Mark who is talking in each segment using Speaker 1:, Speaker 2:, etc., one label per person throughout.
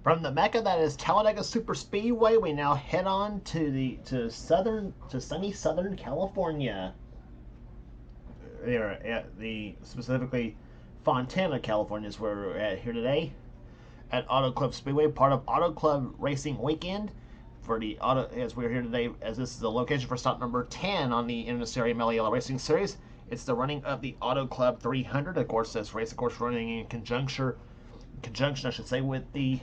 Speaker 1: From the Mecca that is Talladega Super Speedway, we now head on to sunny Southern California. Here at specifically Fontana, California is where we're at here today at Auto Club Speedway, part of Auto Club Racing Weekend. For the auto, as we're here today, as this is the location for stop number 10 on the NNSCRA Mello Yello Racing Series. It's the running of the Auto Club 300. Of course, this race, of course, running in conjunction, I should say, with the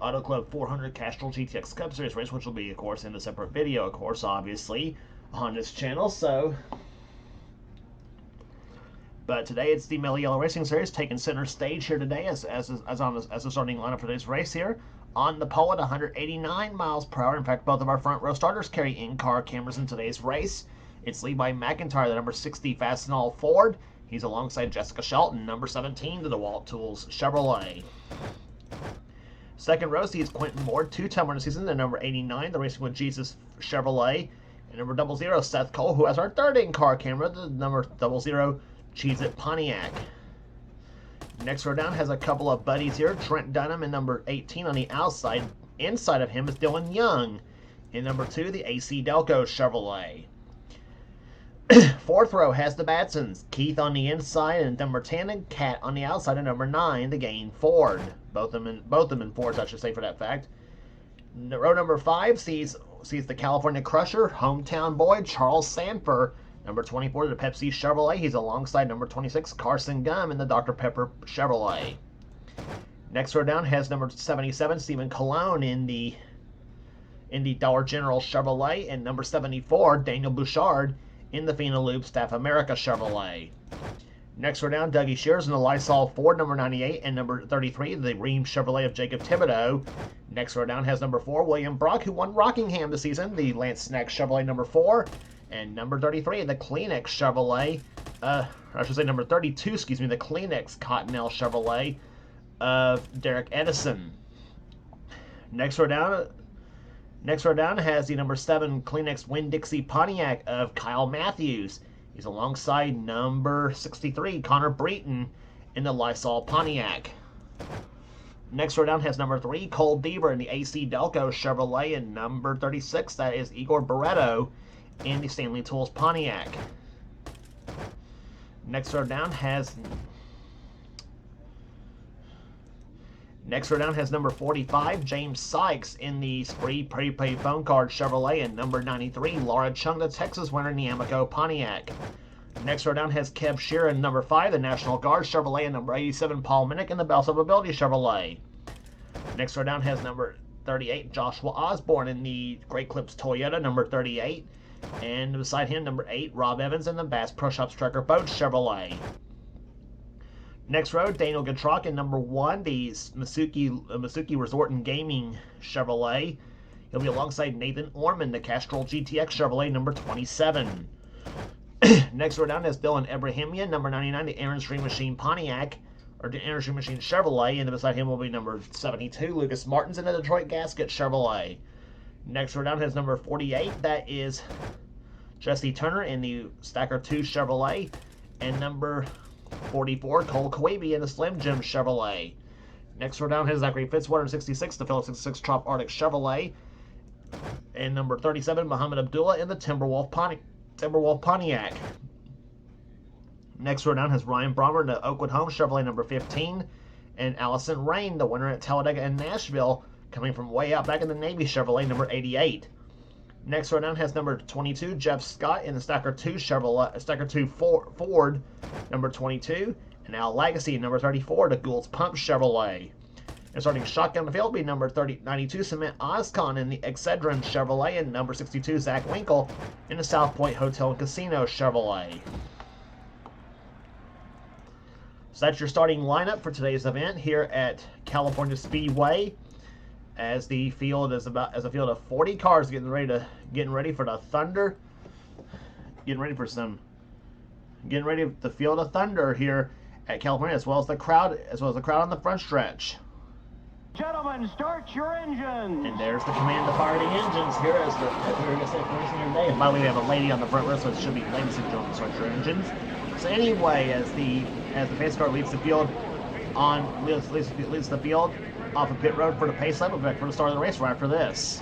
Speaker 1: Auto Club 400 Castrol GTX Cup Series race, which will be, of course, in a separate video, of course, obviously, on this channel. So, but today it's the Mello Yello Racing Series taking center stage here today as the starting lineup for today's race here. On the pole at 189 miles per hour. In fact, both of our front row starters carry in-car cameras in today's race. It's Levi McIntyre, the number 60 Fastenal Ford. He's alongside Jessica Shelton, number 17, the DeWalt Tools Chevrolet. Second row sees Quentin Moore, two-time winner season, the number 89, the Racing with Jesus Chevrolet. And number 00, Seth Cole, who has our third in-car camera, the number 00, Cheez-It Pontiac. Next row down has a couple of buddies here. Trent Dunham and number 18 on the outside. Inside of him is Dylan Young. In number 2, the AC Delco Chevrolet. Fourth row has the Batsons. Keith on the inside and number 10 and Kat on the outside and number 9, the Gain Ford. Both of them in Fords, I should say, for that fact. Row number 5 sees the California Crusher, hometown boy, Charles Sanford. Number 24, the Pepsi Chevrolet. He's alongside number 26, Carson Gum in the Dr. Pepper Chevrolet. Next row down has number 77, Stephen Colon in the Dollar General Chevrolet. And number 74, Daniel Bouchard in the Fina Loop Staff America Chevrolet. Next row down, Dougie Shears in the Lysol Ford, number 98. And number 33, the Ream Chevrolet of Jacob Thibodeau. Next row down has number 4, William Brock, who won Rockingham this season, the Lance Snack Chevrolet number 4. And number 33, the Kleenex Chevrolet, I should say number 32, the Kleenex Cottonelle Chevrolet of Derek Edison. Next row down has the number 7 Kleenex Winn-Dixie Pontiac of Kyle Matthews. He's alongside number 63, Connor Breton in the Lysol Pontiac. Next row down has number 3, Cole Deaver in the AC Delco Chevrolet, and number 36, that is Igor Barreto in the Stanley Tools Pontiac. Next row down has number 45, James Sykes in the Spree Prepaid Phone Card Chevrolet, and number 93, Laura Chung, the Texas winner in the Amoco Pontiac. Next row down has Kev Shearer in number 5, the National Guard Chevrolet, and number 87, Paul Minnick in the Bells of Ability Chevrolet. Next row down has number 38, Joshua Osborne in the Great Clips Toyota, number 38. And beside him, number 8, Rob Evans in the Bass Pro Shops Trucker Boat Chevrolet. Next row, Daniel Gatrock in number 1, the Masuki Resort and Gaming Chevrolet. He'll be alongside Nathan Orman, the Castrol GTX Chevrolet, number 27. Next row down is Dylan Ebrahimian, number 99, the Aaron Stream Machine Pontiac, or the Aaron Stream Machine Chevrolet. And beside him will be number 72, Lucas Martins in the Detroit Gasket Chevrolet. Next row down has number 48, that is Jesse Turner in the Stacker 2 Chevrolet, and number 44, Cole Kawabe in the Slim Jim Chevrolet. Next row down has Zachary Fitzwater in 66, the Phillips 66 Trop Arctic Chevrolet, and number 37, Muhammad Abdullah in the Timberwolf Pontiac. Next row down has Ryan Brommer in the Oakwood Home Chevrolet, number 15, and Allison Rain, the winner at Talladega and Nashville, coming from way out back in the Navy Chevrolet, number 88. Next row down has number 22, Jeff Scott in the Stacker 2 Ford, number 22, and Al Lagacy, number 34, the Gould's Pump Chevrolet. And starting shotgun the field will be number 92, Cement Oscon in the Excedrin Chevrolet, and number 62, Zach Winkle in the South Point Hotel and Casino Chevrolet. So that's your starting lineup for today's event here at California Speedway. As the field is a field of 40 cars getting ready for the Thunder, getting ready for the Field of Thunder here at California, as well as the crowd on the front stretch.
Speaker 2: Gentlemen, start your engines.
Speaker 1: And there's the command to fire the engines here as we're going to say first in your day. And by the way, we have a lady on the front row, so it should be ladies and gentlemen, start your engines. So anyway, as the pace car leads the field off of pit road for the pace lap. We'll be back for the start of the race right after this.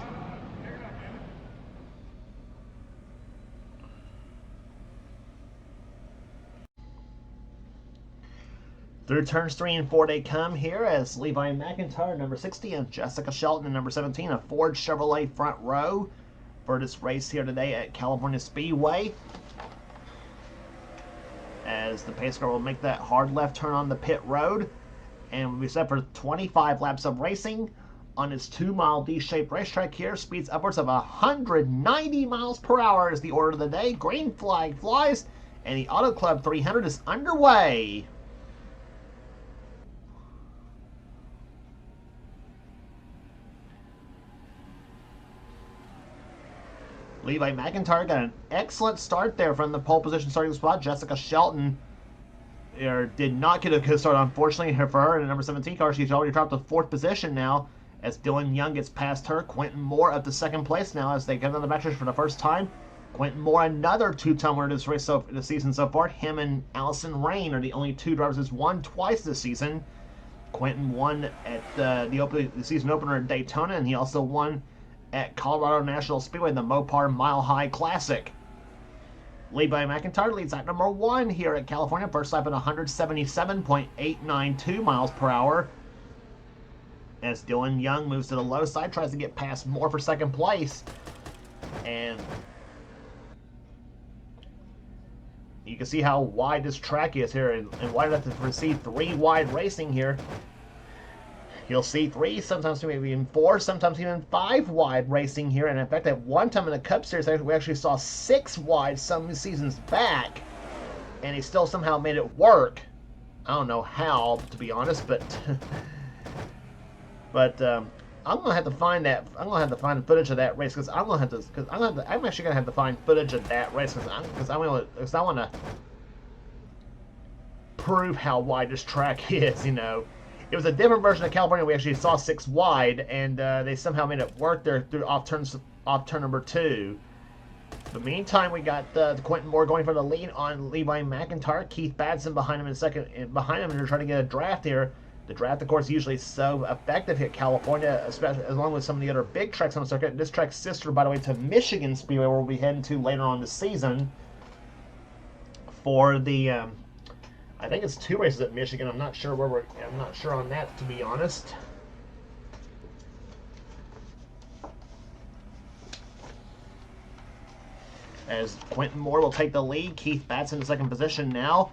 Speaker 1: Through turns 3 and 4 they come here as Levi McIntyre, number 60, and Jessica Shelton, number 17, a Ford Chevrolet front row for this race here today at California Speedway. As the pace car will make that hard left turn on the pit road, and we'll be set for 25 laps of racing on its 2-mile D-shaped racetrack here. Speeds upwards of 190 miles per hour is the order of the day. Green flag flies, and the Auto Club 300 is underway. Levi McIntyre got an excellent start there from the pole position starting spot. Jessica Shelton did not get a good start, unfortunately, for her in the number 17 car. She's already dropped to 4th position now as Dylan Young gets past her. Quentin Moore up to 2nd place now as they get on the backstretch for the first time. Quentin Moore, another 2-time winner this race this season so far. Him and Allison Rain are the only 2 drivers who's won twice this season. Quentin won at the season opener at Daytona, and he also won at Colorado National Speedway, the Mopar Mile High Classic. Levi McIntyre leads lap number 1 here at California. First lap at 177.892 miles per hour. As Dylan Young moves to the low side, tries to get past Moore for 2nd place. And you can see how wide this track is here, and wide enough to proceed 3 wide racing here. You'll see 3, sometimes maybe even 4, sometimes even 5 wide racing here. And in fact, at one time in the Cup Series, we actually saw 6 wide some seasons back, and he still somehow made it work. I don't know how, to be honest, but I'm gonna have to find that. I'm gonna have to find footage of that race because I'm actually gonna have to find footage of that race because I want to prove how wide this track is. You know. It was a different version of California. We actually saw 6 wide, and they somehow made it work there through off turn number 2. In the meantime, we got Quentin Moore going for the lead on Levi McIntyre. Keith Badson behind him in second, and they're trying to get a draft here. The draft, of course, is usually so effective here at California, especially along with some of the other big tracks on the circuit. This track's sister, by the way, to Michigan Speedway, where we'll be heading to later on this season for the. I think it's 2 races at Michigan. I'm not sure I'm not sure on that, to be honest. As Quentin Moore will take the lead, Keith Batson in 2nd position now,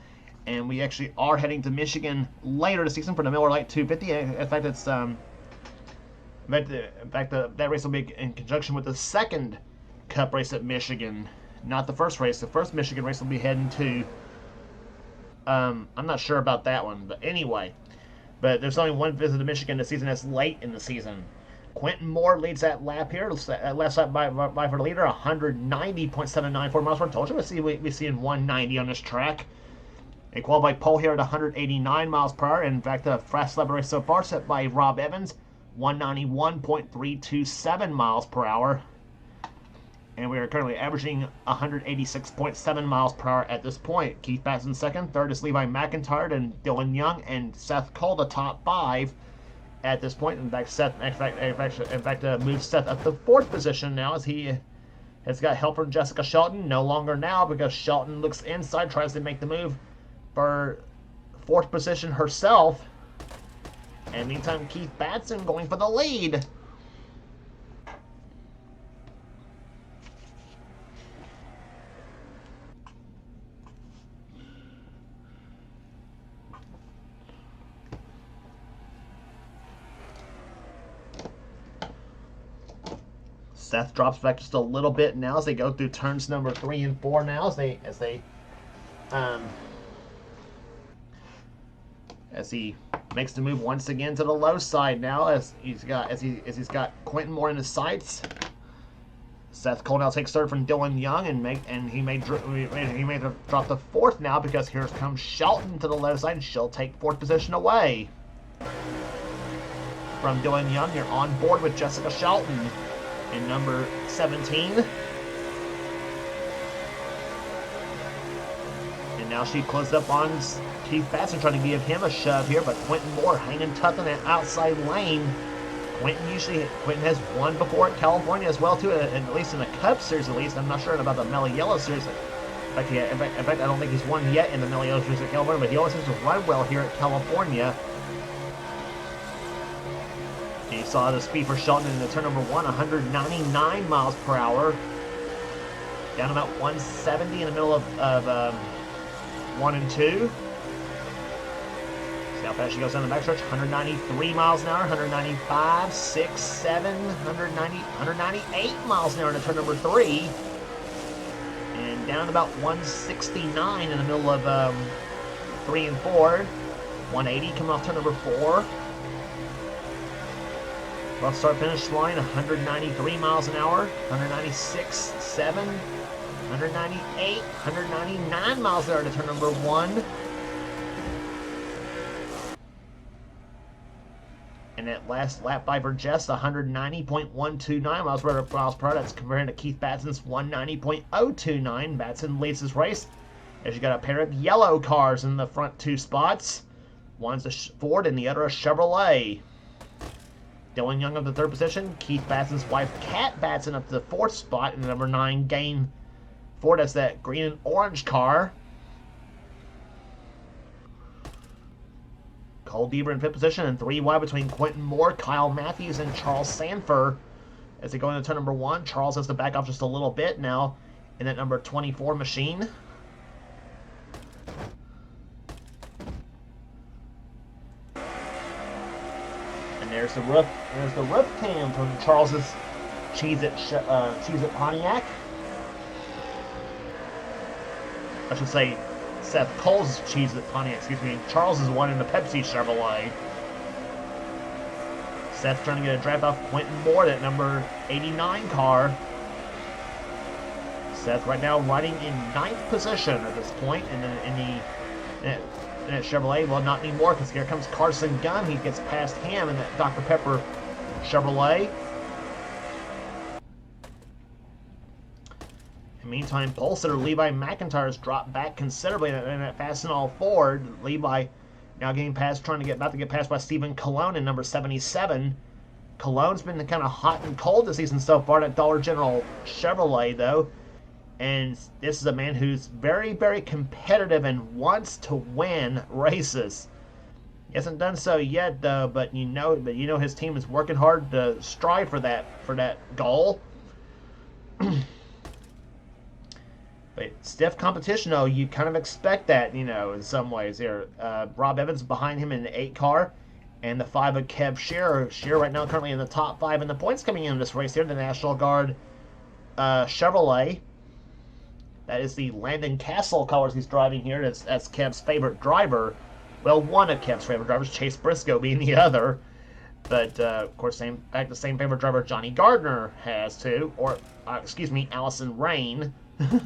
Speaker 1: and we actually are heading to Michigan later this season for the Miller Lite 250. In fact, it's that race will be in conjunction with the 2nd Cup race at Michigan, not the first race. The first Michigan race will be heading to. I'm not sure about that one, but anyway. But there's only 1 visit to Michigan this season. That's late in the season. Quentin Moore leads that lap here. Last lap by for the leader, 190.794 miles per hour. Told you we're seeing 190 on this track. A qualified pole here at 189 miles per hour. In fact, the fastest lap race so far set by Rob Evans, 191.327 miles per hour. And we are currently averaging 186.7 miles per hour at this point. Keith Batson 2nd. 3rd is Levi McIntyre and Dylan Young and Seth Cole, the top 5 at this point. In fact, moves Seth up to 4th position now as he has got help from Jessica Shelton. No longer now because Shelton looks inside, tries to make the move for 4th position herself. And meantime, Keith Batson going for the lead. Seth drops back just a little bit now as they go through turns number 3 and 4 now as he makes the move once again to the low side now as he's got Quentin Moore in his sights. Seth Cole now takes 3rd from Dylan Young and he may drop to 4th now because here comes Shelton to the left side and she'll take 4th position away from Dylan Young. You're on board with Jessica Shelton in number 17. And now she closed up on Keith Batson, trying to give him a shove here, but Quentin Moore hanging tough in that outside lane. Quentin has won before at California as well too, at least in the Cup Series at least. I'm not sure about the Mello Yello Series. In fact, I don't think he's won yet in the Mello Yello Series at California, but he always seems to run well here at California. And you saw the speed for Shelton in the turn number 1, 199 miles per hour. Down about 170 in the middle of 1 and 2. See how fast she goes down the backstretch. 193 miles an hour, 195, 6, 7, 190, 198 miles an hour in turn number 3. And down about 169 in the middle of 3 and 4. 180 coming off turn number 4. Rough start finish line, 193 miles an hour, 196, 7, 198, 199 miles an hour to turn number 1. And that last lap by Burgess, 190.129 miles per hour. That's compared to Keith Batson's 190.029. Batson leads this race as you got a pair of yellow cars in the front 2 spots. One's a Ford and the other a Chevrolet. Dylan Young up to 3rd position. Keith Batson's wife, Kat Batson, up to the 4th spot in the number 9 Gain Ford. That's that green and orange car. Cole Deaver in 5th position, and 3 wide between Quentin Moore, Kyle Matthews, and Charles Sanford. As they go into turn number 1, Charles has to back off just a little bit now in that number 24 machine. And there's the roof. There's the roof cam from Charles's Cheez-It Pontiac. I should say Seth Cole's Cheez-It Pontiac. Excuse me. Charles is one in the Pepsi Chevrolet. Seth trying to get a draft off Quentin Moore, that number 89 car. Seth right now riding in 9th position at this point in that Chevrolet. Well, not anymore, because here comes Carson Gunn. He gets past him in that Dr. Pepper Chevrolet. In the meantime, pole sitter Levi McIntyre has dropped back considerably in that Fastenal Ford. Levi now about to get passed by Stephen Colon in number 77. Colon's been kind of hot and cold this season so far at Dollar General Chevrolet, though. And this is a man who's very, very competitive and wants to win races. He hasn't done so yet, though, but you know his team is working hard to strive for that goal. But stiff competition, though, you kind of expect that, in some ways here. Rob Evans behind him in the 8 car, and the 5 of Kev Shearer. Shearer right now currently in the top 5 in the points coming in this race here, the National Guard Chevrolet. That is the Landon Castle colors he's driving here. That's Kev's favorite driver. Well, one of Kev's favorite drivers, Chase Briscoe being the other. But, of course, the same favorite driver Johnny Gardner has, too. Or, Allison Rain. It's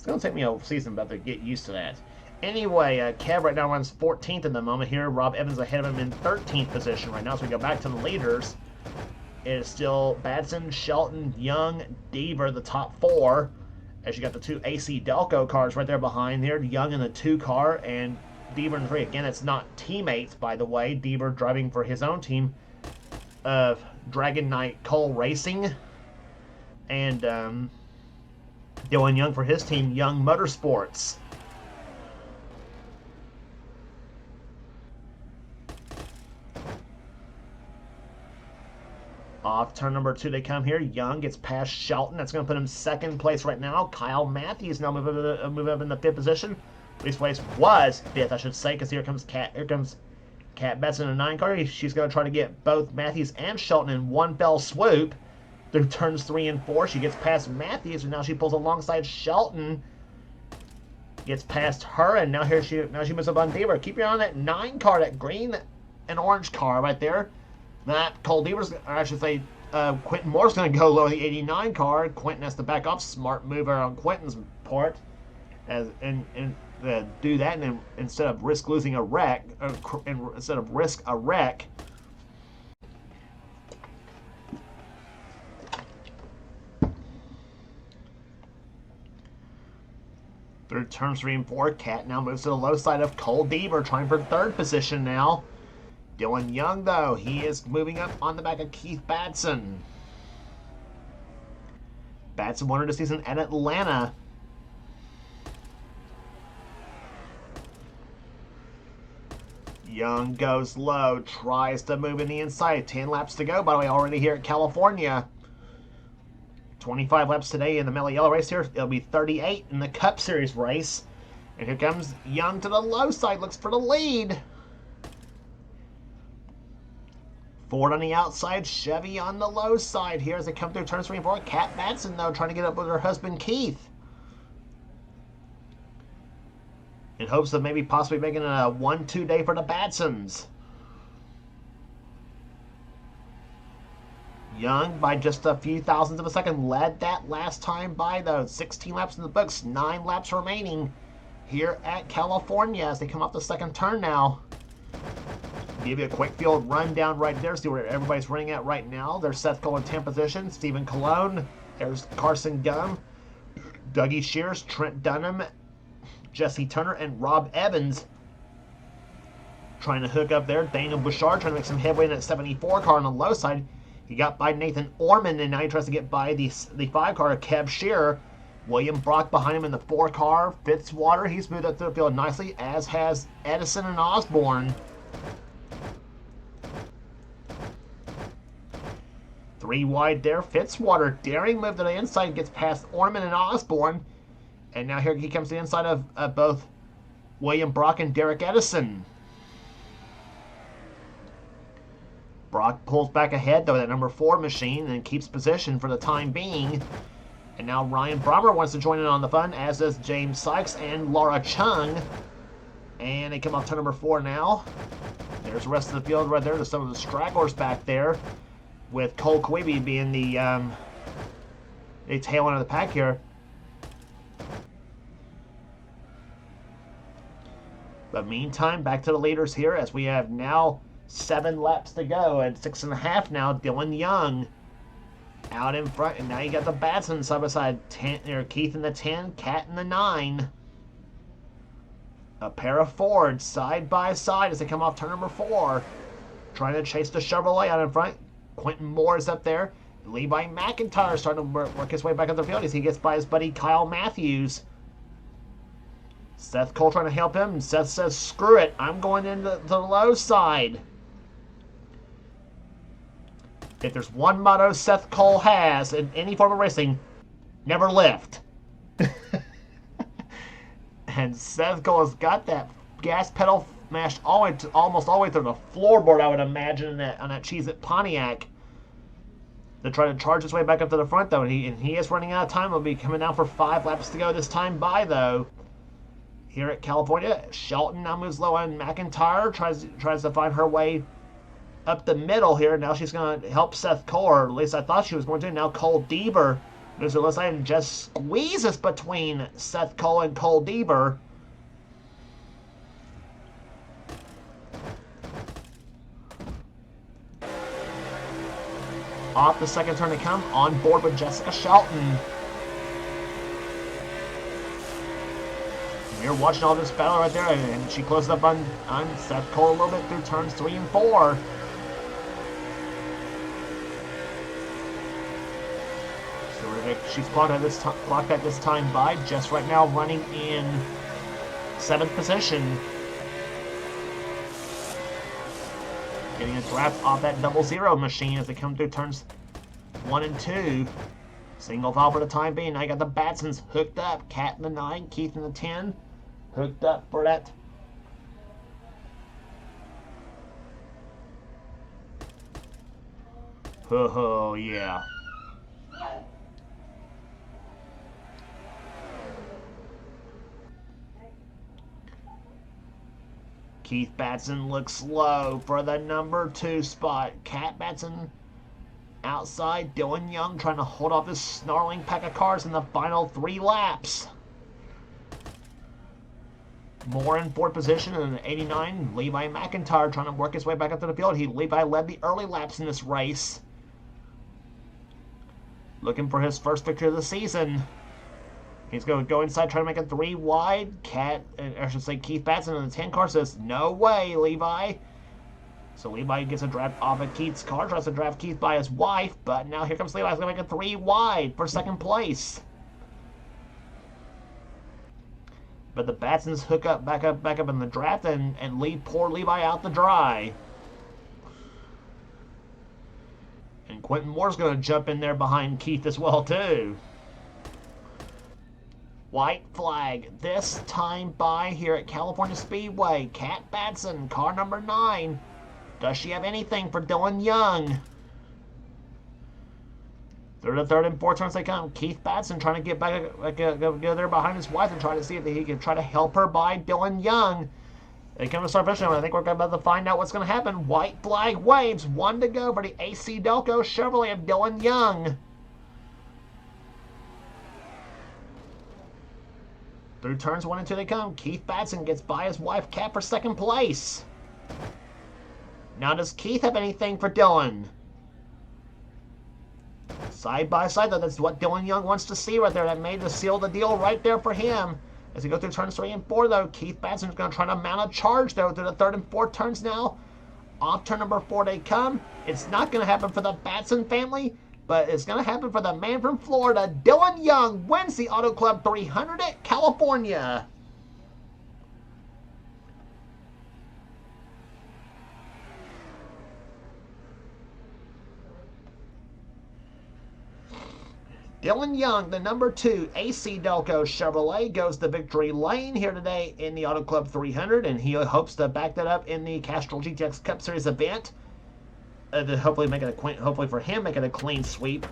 Speaker 1: going to take me a season about to get used to that. Anyway, Kev right now runs 14th in the moment here. Rob Evans ahead of him in 13th position right now. So we go back to the leaders. It is still Batson, Shelton, Young, Deaver, the top 4. As you got the 2 AC Delco cars right there behind there. Young in the 2 car and Deaver in 3. Again, it's not teammates, by the way. Deaver driving for his own team of Dragon Knight Cole Racing. And Dylan Young for his team, Young Motorsports. Off turn number 2 they come here. Young gets past Shelton. That's going to put him 2nd place right now. Kyle Matthews now move up in the 5th position. Least place was 5th, I should say, because here comes Kat Batson in a 9 car. She's going to try to get both Matthews and Shelton in one fell swoop through turns 3 and 4. She gets past Matthews, and now she pulls alongside Shelton. Gets past her, and now she moves up on Deaver. Keep your eye on that 9 car, that green and orange car right there. That Cole Deaver's, or I should say, Quentin Moore's going to go low the 89 car. Quentin has to back off. Smart mover on Quentin's part, and do that, and then instead of risk a wreck, Through turns 3 and 4, Cat now moves to the low side of Cole Deaver, trying for third position now. Dylan Young, though, he is moving up on the back of Keith Batson. Batson won the season at Atlanta. Young goes low, tries to move in the inside. 10 laps to go, by the way, already here at California. 25 laps today in the Mello Yello race here. It'll be 38 in the Cup Series race. And here comes Young to the low side, looks for the lead. Ford on the outside, Chevy on the low side here as they come through turns 3 and 4. Kat Batson, though, trying to get up with her husband, Keith. In hopes of maybe possibly making a 1-2 day for the Batsons. Young, by just a few thousandths of a second, led that last time by, though. 16 laps in the books, 9 laps remaining here at California as they come off the second turn now. Give you a quick field rundown right there. See where everybody's running at right now. There's Seth Cole in 10th position. Stephen Colon. There's Carson Gum. Dougie Shears. Trent Dunham. Jesse Turner. And Rob Evans trying to hook up there. Daniel Bouchard trying to make some headway in that 74 car on the low side. He got by Nathan Orman, and now he tries to get by the 5 car, Kev Shearer. William Brock behind him in the 4 car. Fitzwater, he's moved up through the field nicely, as has Edison and Osborne. 3 wide there. Fitzwater daring move to the inside, gets past Orman and Osborne. And now here he comes to the inside of both William Brock and Derek Edison. Brock pulls back ahead, though, that number 4 machine and keeps position for the time being. And now Ryan Brommer wants to join in on the fun, as does James Sykes and Laura Chung. And they come off turn number 4 now. There's the rest of the field right there. There's some of the stragglers back there, with Cole Quibi being the tail end of the pack here. But meantime, back to the leaders here, as we have now 7 laps to go, and 6.5 now. Dylan Young out in front, and now you got the Batson side by side. Keith in the 10, Cat in the 9. A pair of Fords side by side as they come off turn number 4, trying to chase the Chevrolet out in front. Quentin Moore is up there. Levi McIntyre starting to work his way back up the field as he gets by his buddy Kyle Matthews. Seth Cole trying to help him, and Seth says, screw it, I'm going into the low side. If there's one motto Seth Cole has in any form of racing, never lift. And Seth Cole has got that gas pedal mashed almost all the way through the floorboard, I would imagine, on that Cheez-It Pontiac. To try to charge his way back up to the front, though, and he is running out of time. He'll be coming down for 5 laps to go this time by, though. Here at California, Shelton now moves low on McIntyre, tries to find her way up the middle here. Now she's going to help Seth Cole, or at least I thought she was going to. Now Cole Deaver moves to the left side and just squeezes between Seth Cole and Cole Deaver. Off the second turn to come, on board with Jessica Shelton. You're watching all this battle right there, and she closes up on Seth Cole a little bit through turns 3 and 4. So she's clocked at this time by Jess right now running in 7th position. Getting a draft off that 00 machine as they come through turns 1 and 2. Single file for the time being. I got the Batsons hooked up. Cat in the 9, Keith in the 10. Hooked up for that. Oh, yeah. Keith Batson looks low for the number 2 spot. Cat Batson outside. Dylan Young trying to hold off this snarling pack of cars in the final 3 laps. Moore in 4th position in 89. Levi McIntyre trying to work his way back up to the field. Levi led the early laps in this race. Looking for his first victory of the season. He's going to go inside, try to make it 3 wide. I should say Keith Batson in the 10 car says, no way, Levi. So Levi gets a draft off of Keith's car, tries to draft Keith by his wife, but now here comes Levi. He's going to make it 3 wide for second place. But the Batsons hook up, back up in the draft and leave poor Levi out to dry. And Quentin Moore's going to jump in there behind Keith as well, too. White flag, this time by here at California Speedway. Kat Batson, car number 9. Does she have anything for Dylan Young? Through the third and fourth turns they come. Keith Batson trying to get back, go there behind his wife and try to see if he can try to help her by Dylan Young. They come to start finishing. I think we're about to find out what's going to happen. White flag waves. 1 to go for the AC Delco Chevrolet of Dylan Young. Through turns 1 and 2 they come. Keith Batson gets by his wife, Kat, for second place. Now, does Keith have anything for Dylan? Side by side, though, that's what Dylan Young wants to see right there. That made the seal the deal right there for him. As he goes through turns 3 and 4, though, Keith Batson's going to try to mount a charge, though, through the third and fourth turns now. Off turn number 4 they come. It's not going to happen for the Batson family, but it's going to happen for the man from Florida. Dylan Young wins the Auto Club 300 at California. Dylan Young, the number 2 AC Delco Chevrolet, goes to victory lane here today in the Auto Club 300, and he hopes to back that up in the Castrol GTX Cup Series event. To hopefully for him, make it a clean sweep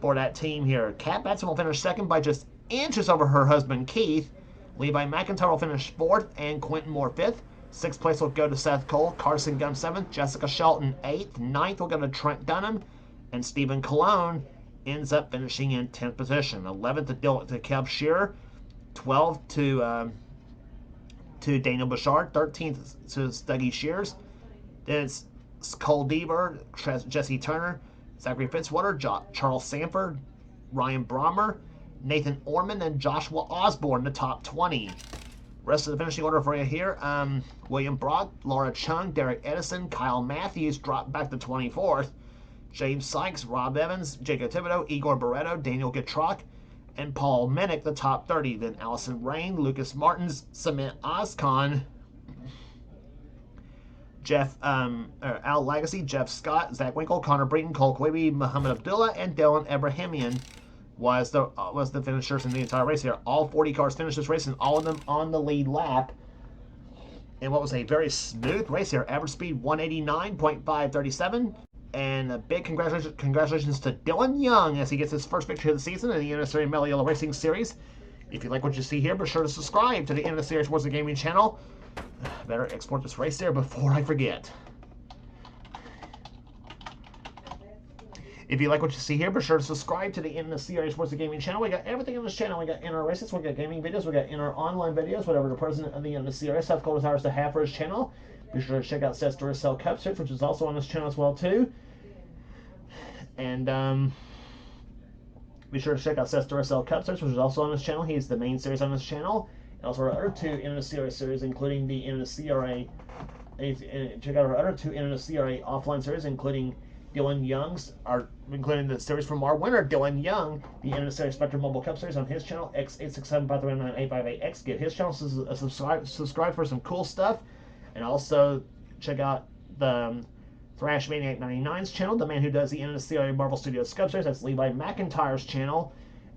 Speaker 1: for that team here. Kat Batson will finish second by just inches over her husband Keith. Levi McIntyre will finish 4th, and Quentin Moore 5th. 6th place will go to Seth Cole, Carson Gunn 7th, Jessica Shelton 8th, 9th will go to Trent Dunham, and Stephen Colon ends up finishing in 10th position. 11th to Kev Shearer, 12th to Daniel Bouchard, 13th to Dougie Shears. Then it's Cole Deaver, Jesse Turner, Zachary Fitzwater, Charles Sanford, Ryan Brommer, Nathan Orman, and Joshua Osborne, the top 20. Rest of the finishing order for you here. William Brock, Laura Chung, Derek Edison, Kyle Matthews dropped back to 24th. James Sykes, Rob Evans, Jacob Thibodeau, Igor Barreto, Daniel Getrock, and Paul Minnick, the top 30. Then Allison Rain, Lucas Martins, Cement Oscon, Al Legacy, Jeff Scott, Zach Winkle, Connor Breton, Cole Quaby, Muhammad Abdullah, and Dylan Ebrahimian was the finishers in the entire race here. All 40 cars finished this race, and all of them on the lead lap. And what was a very smooth race here. Average speed 189.537. And a big congratulations to Dylan Young as he gets his first victory of the season in the NNSCRA Mello Yello Racing Series. If you like what you see here, be sure to subscribe to the NNSCRA Sports and Gaming channel. Better export this race there before I forget. If you like what you see here, be sure to subscribe to the NNSCRA Sports and Gaming channel. We got everything on this channel. We got NR races, we got gaming videos, we got NR online videos, whatever the president of the NNSCRA South Dakota desires to have for his channel. Be sure to check out Seth's Duracell Cup Series, which is also on this channel as well too. And be sure to check out Seth's Duracell Cup Series, which is also on this channel. He's the main series on this channel. And also our other 2 NNSCRA series, including the NNSCRA. Check out our other 2 NNSCRA offline series, including Dylan Young's, including the series from our winner, Dylan Young, the NNSCRA Spectrum Mobile Cup Series on his channel, X8675399858X. Get his channel, subscribe for some cool stuff. And also check out the Thrash Maniac 99's channel, the man who does the NNSCRA Marvel Studios Cup Series. That's Levi McIntyre's channel.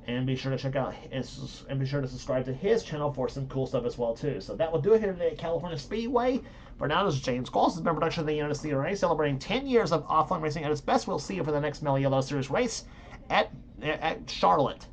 Speaker 1: And be sure to check out and be sure to subscribe to his channel for some cool stuff as well too. So that will do it here today at California Speedway. For now, this is James Qualls. This has been a production of the NNSCRA, celebrating 10 years of offline racing at its best. We'll see you for the next Mello Yello Series race at Charlotte.